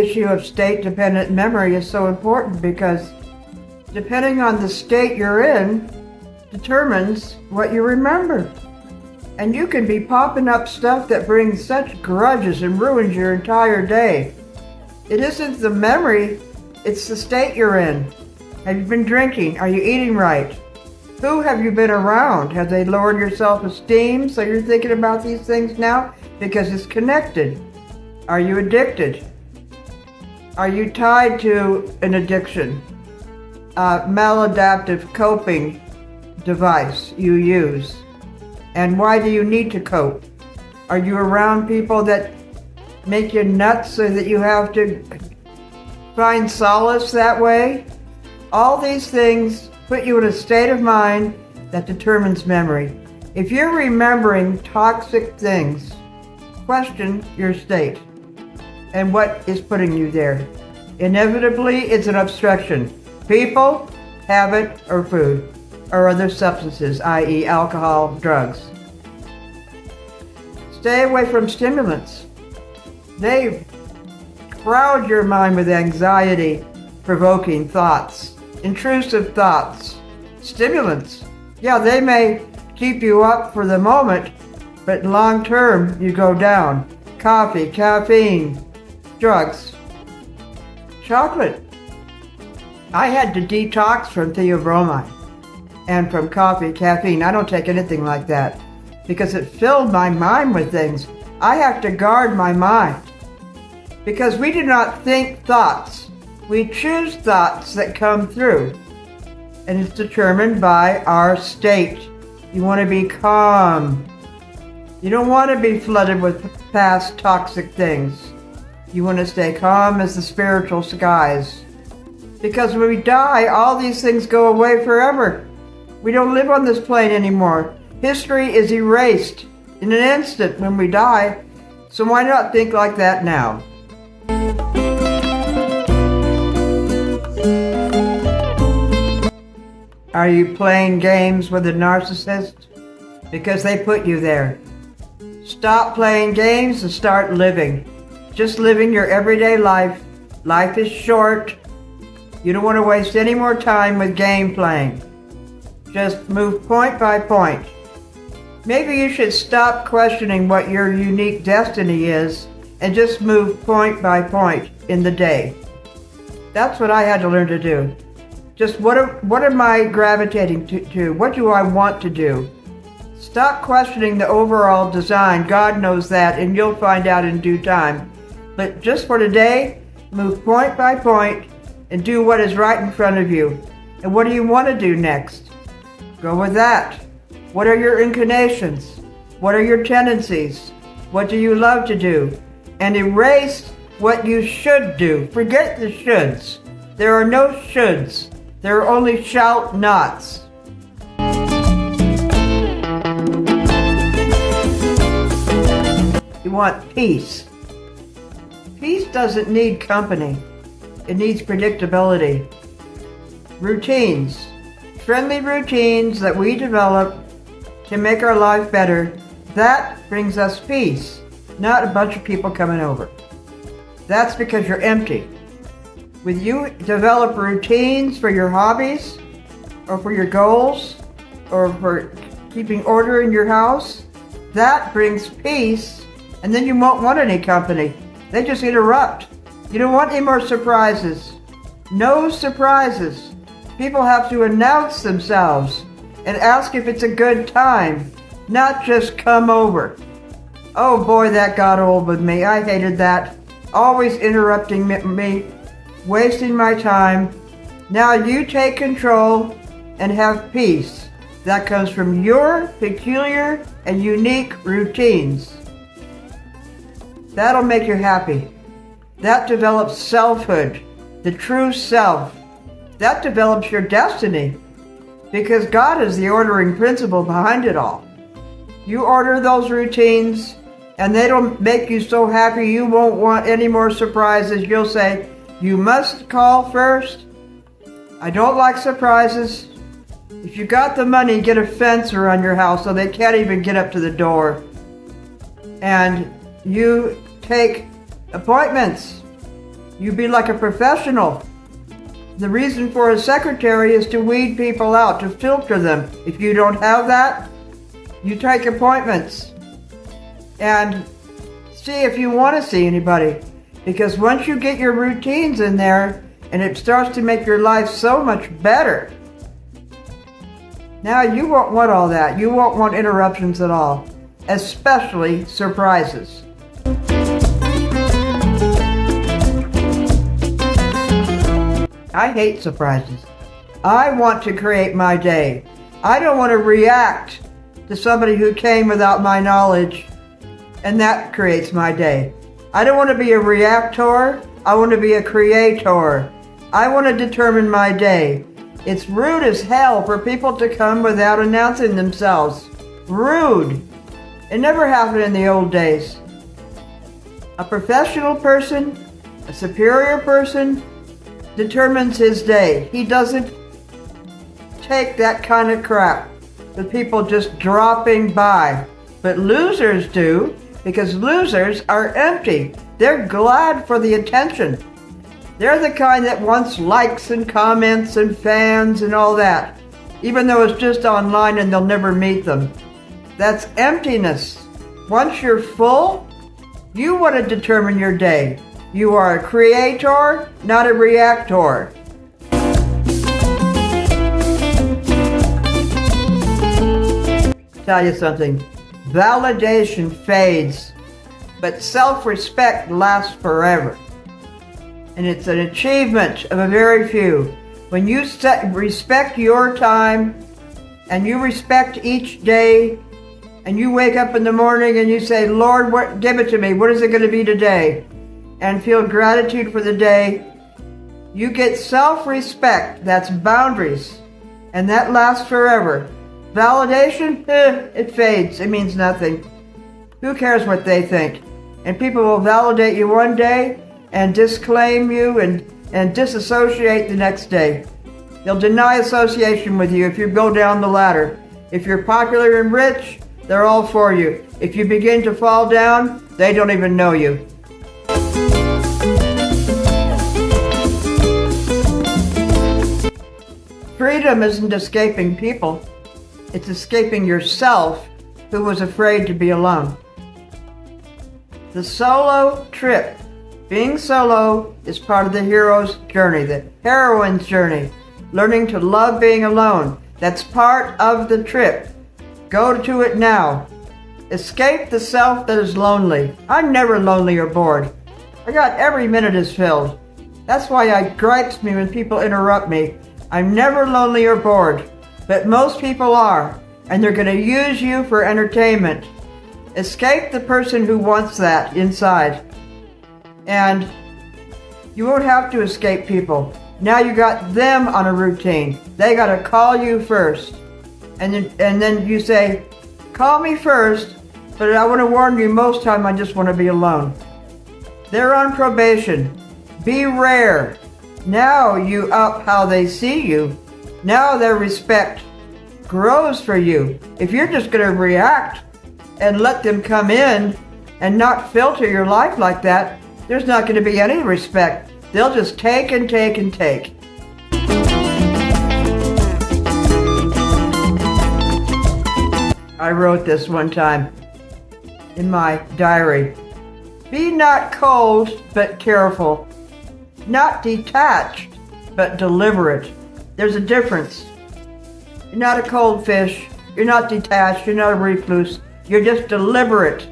issue of state-dependent memory is so important because depending on the state you're in determines what you remember. And you can be popping up stuff that brings such grudges and ruins your entire day. It isn't the memory, it's the state you're in. Have you been drinking? Are you eating right? Who have you been around? Have they lowered your self-esteem so you're thinking about these things now? Because it's connected. Are you addicted? Are you tied to an addiction? A maladaptive coping device you use? And why do you need to cope? Are you around people that make you nuts so that you have to find solace that way? All these things put you in a state of mind that determines memory. If you're remembering toxic things, question your state and what is putting you there. Inevitably, it's an obstruction. People, habit, or food, or other substances, i.e. alcohol, drugs. Stay away from stimulants. They crowd your mind with anxiety-provoking thoughts, intrusive thoughts. Stimulants, yeah, they may keep you up for the moment, but long term you go down. Coffee, caffeine, drugs, chocolate. I had to detox from theobromine and from coffee, caffeine. I don't take anything like that because it filled my mind with things. I have to guard my mind because we do not think thoughts. We choose thoughts that come through, and it's determined by our state. You want to be calm. You don't want to be flooded with past toxic things. You want to stay calm as the spiritual skies. Because when we die, all these things go away forever. We don't live on this plane anymore. History is erased in an instant when we die. So why not think like that now? Are you playing games with a narcissist? Because they put you there. Stop playing games and start living. Just living your everyday life. Life is short. You don't want to waste any more time with game playing. Just move point by point. Maybe you should stop questioning what your unique destiny is and just move point by point in the day. That's what I had to learn to do. Just what am I gravitating to? What do I want to do? Stop questioning the overall design. God knows that, and you'll find out in due time. But just for today, move point by point and do what is right in front of you. And what do you want to do next? Go with that. What are your inclinations? What are your tendencies? What do you love to do? And erase what you should do. Forget the shoulds. There are no shoulds. There are only shall nots. You want peace. Peace doesn't need company. It needs predictability. Routines. Friendly routines that we develop to make our life better. That brings us peace, not a bunch of people coming over. That's because you're empty. When you develop routines for your hobbies, or for your goals, or for keeping order in your house, that brings peace, and then you won't want any company. They just interrupt. You don't want any more surprises. No surprises. People have to announce themselves and ask if it's a good time, not just come over. Oh boy, that got old with me. I hated that. Always interrupting me, wasting my time. Now you take control and have peace. That comes from your peculiar and unique routines. That'll make you happy. That develops selfhood, the true self. That develops your destiny, because God is the ordering principle behind it all. You order those routines, and they don't make you so happy you won't want any more surprises. You'll say, you must call first. I don't like surprises. If you got the money, get a fence around your house so they can't even get up to the door. And you take appointments. You be like a professional. The reason for a secretary is to weed people out, to filter them. If you don't have that, you take appointments and see if you want to see anybody. Because once you get your routines in there, and it starts to make your life so much better, now you won't want all that. You won't want interruptions at all, especially surprises. I hate surprises. I want to create my day. I don't want to react to somebody who came without my knowledge, and that creates my day. I don't want to be a reactor. I want to be a creator. I want to determine my day. It's rude as hell for people to come without announcing themselves. Rude. It never happened in the old days. A professional person, a superior person, determines his day. He doesn't take that kind of crap with people just dropping by. But losers do, because losers are empty. They're glad for the attention. They're the kind that wants likes and comments and fans and all that, even though it's just online and they'll never meet them. That's emptiness. Once you're full, you want to determine your day. You are a creator, not a reactor. Tell you something, validation fades, but self-respect lasts forever. And it's an achievement of a very few. When you respect your time, and you respect each day, and you wake up in the morning and you say, Lord, give it to me. What is it going to be today? And feel gratitude for the day. You get self-respect. That's boundaries. And that lasts forever. Validation, it fades. It means nothing. Who cares what they think? And people will validate you one day and disclaim you and disassociate the next day. They'll deny association with you if you go down the ladder. If you're popular and rich, they're all for you. If you begin to fall down, they don't even know you. Freedom isn't escaping people. It's escaping yourself, who was afraid to be alone. The solo trip. Being solo is part of the hero's journey, the heroine's journey. Learning to love being alone. That's part of the trip. Go to it now. Escape the self that is lonely. I'm never lonely or bored. I got every minute is filled. That's why it gripes me when people interrupt me. I'm never lonely or bored, but most people are, and they're going to use you for entertainment. Escape the person who wants that inside. And you won't have to escape people. Now you got them on a routine. They got to call you first. And then you say, call me first, but I want to warn you, most time I just want to be alone. They're on probation. Be rare. Now you up how they see you. Now their respect grows for you. If you're just going to react and let them come in and not filter your life like that, there's not going to be any respect. They'll just take and take and take. I wrote this one time in my diary. Be not cold, but careful. Not detached, but deliberate. There's a difference. You're not a cold fish. You're not detached. You're not a recluse. You're just deliberate.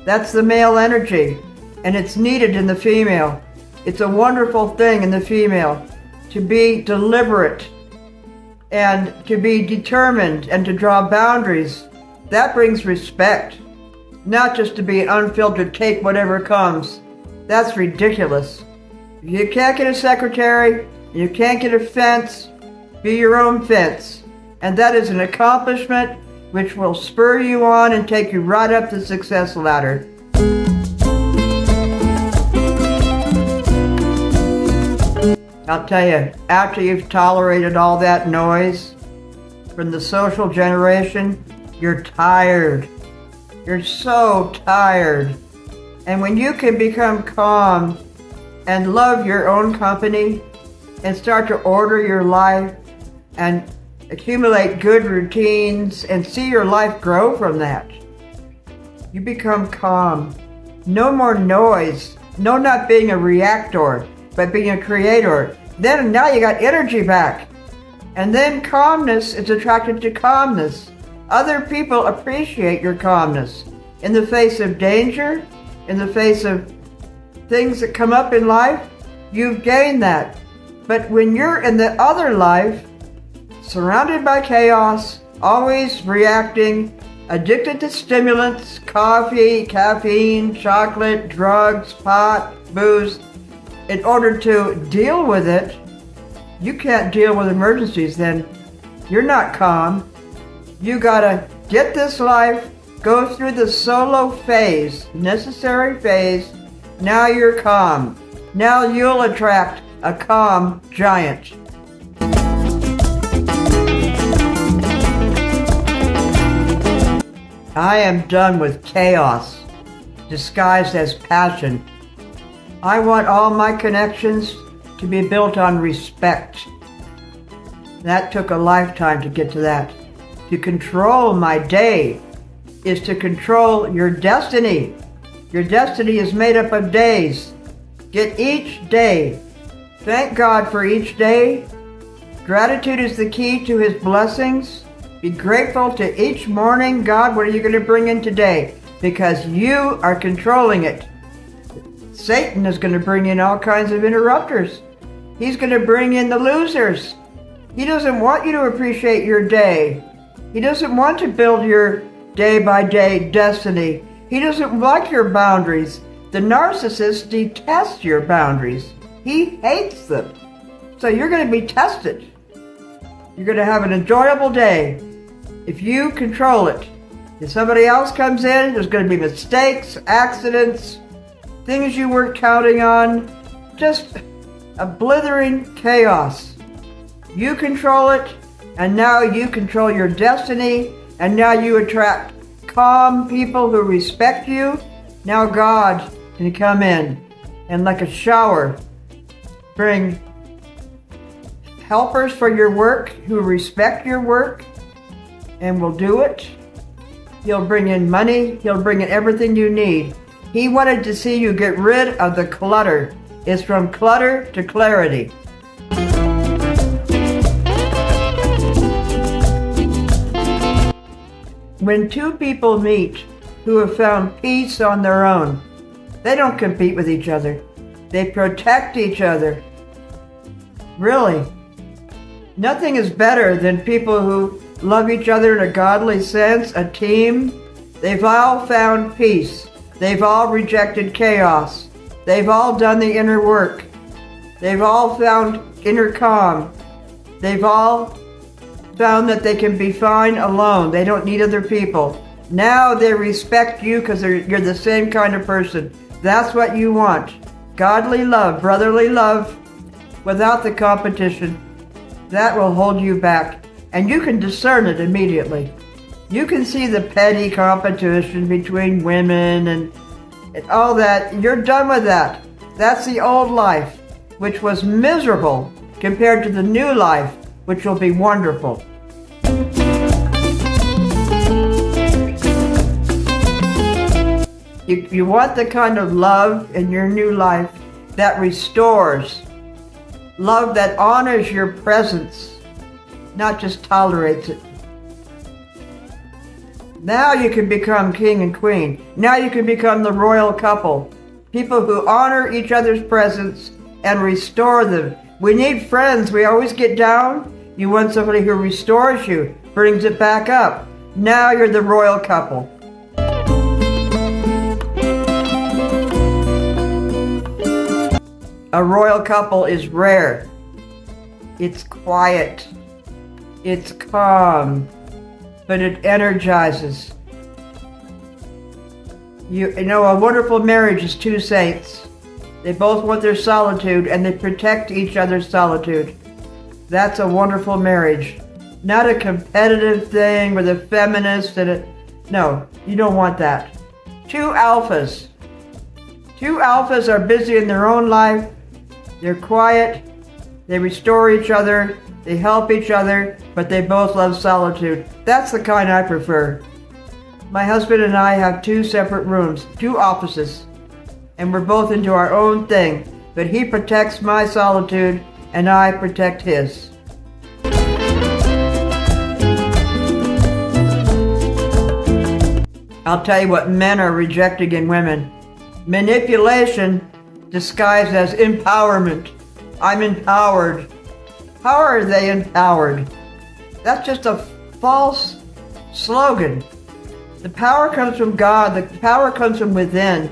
That's the male energy, and it's needed in the female. It's a wonderful thing in the female to be deliberate and to be determined and to draw boundaries. That brings respect, not just to be an unfiltered take whatever comes. That's ridiculous. If you can't get a secretary, you can't get a fence, be your own fence. And that is an accomplishment which will spur you on and take you right up the success ladder. I'll tell you, after you've tolerated all that noise from the social generation, you're tired. You're so tired. And when you can become calm and love your own company and start to order your life and accumulate good routines and see your life grow from that. You become calm. No more noise. No, not being a reactor, but being a creator. Then now you got energy back. And then calmness is attracted to calmness. Other people appreciate your calmness. In the face of danger, in the face of things that come up in life, you've gained that. But when you're in the other life, surrounded by chaos, always reacting, addicted to stimulants, coffee, caffeine, chocolate, drugs, pot, booze, in order to deal with it, you can't deal with emergencies then. You're not calm. You gotta get this life, go through the solo phase, necessary phase. Now you're calm. Now you'll attract a calm giant. I am done with chaos, disguised as passion. I want all my connections to be built on respect. That took a lifetime to get to that. To control my day is to control your destiny. Your destiny is made up of days. Get each day. Thank God for each day. Gratitude is the key to His blessings. Be grateful to each morning. God, what are you going to bring in today? Because you are controlling it. Satan is going to bring in all kinds of interrupters. He's going to bring in the losers. He doesn't want you to appreciate your day. He doesn't want to build your day-by-day destiny. He doesn't like your boundaries. The narcissist detests your boundaries. He hates them. So you're going to be tested. You're going to have an enjoyable day if you control it. If somebody else comes in, there's going to be mistakes, accidents, things you weren't counting on, just a blithering chaos. You control it, and now you control your destiny, and now you attract calm people who respect you. Now God can come in and, like a shower, bring helpers for your work who respect your work and will do it. He'll bring in money. He'll bring in everything you need. He wanted to see you get rid of the clutter. It's from clutter to clarity. When two people meet who have found peace on their own, they don't compete with each other. They protect each other. Really. Nothing is better than people who love each other in a godly sense, a team. They've all found peace. They've all rejected chaos. They've all done the inner work. They've all found inner calm. They've all found that they can be fine alone. They don't need other people. Now they respect you because you're the same kind of person. That's what you want. Godly love, brotherly love, without the competition. That will hold you back. And you can discern it immediately. You can see the petty competition between women and all that. You're done with that. That's the old life, which was miserable compared to the new life, which will be wonderful. You want the kind of love in your new life that restores, love that honors your presence, not just tolerates it. Now you can become king and queen. Now you can become the royal couple. People who honor each other's presence and restore them. We need friends. We always get down. You want somebody who restores you, brings it back up. Now you're the royal couple. A royal couple is rare. It's quiet. It's calm. But it energizes. You know, a wonderful marriage is two saints. They both want their solitude and they protect each other's solitude. That's a wonderful marriage. Not a competitive thing with a feminist and no, you don't want that. Two alphas. Two alphas are busy in their own life. They're quiet. They restore each other. They help each other, but they both love solitude. That's the kind I prefer. My husband and I have two separate rooms, two offices, and we're both into our own thing, but he protects my solitude and I protect his. I'll tell you what men are rejecting in women. Manipulation disguised as empowerment. I'm empowered. How are they empowered? That's just a false slogan. The power comes from God. The power comes from within.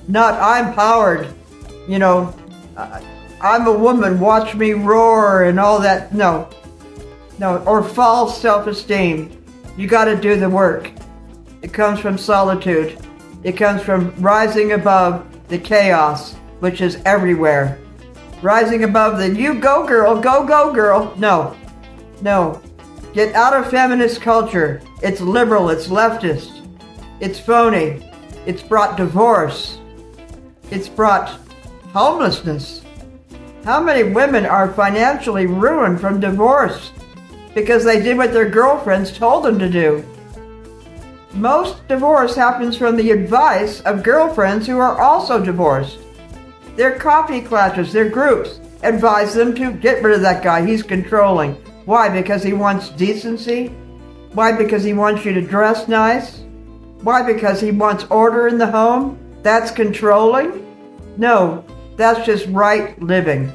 Not I'm powered. You know, I'm a woman, watch me roar and all that. No. Or false self-esteem. You got to do the work. It comes from solitude. It comes from rising above the chaos, which is everywhere. Rising above the you go girl, go girl. No. Get out of feminist culture. It's liberal, it's leftist. It's phony. It's brought divorce. It's brought homelessness. How many women are financially ruined from divorce because they did what their girlfriends told them to do? Most divorce happens from the advice of girlfriends who are also divorced. Their coffee classes, their groups, advise them to get rid of that guy. He's controlling. Why? Because he wants decency? Why? Because he wants you to dress nice? Why? Because he wants order in the home? That's controlling? No, that's just right living.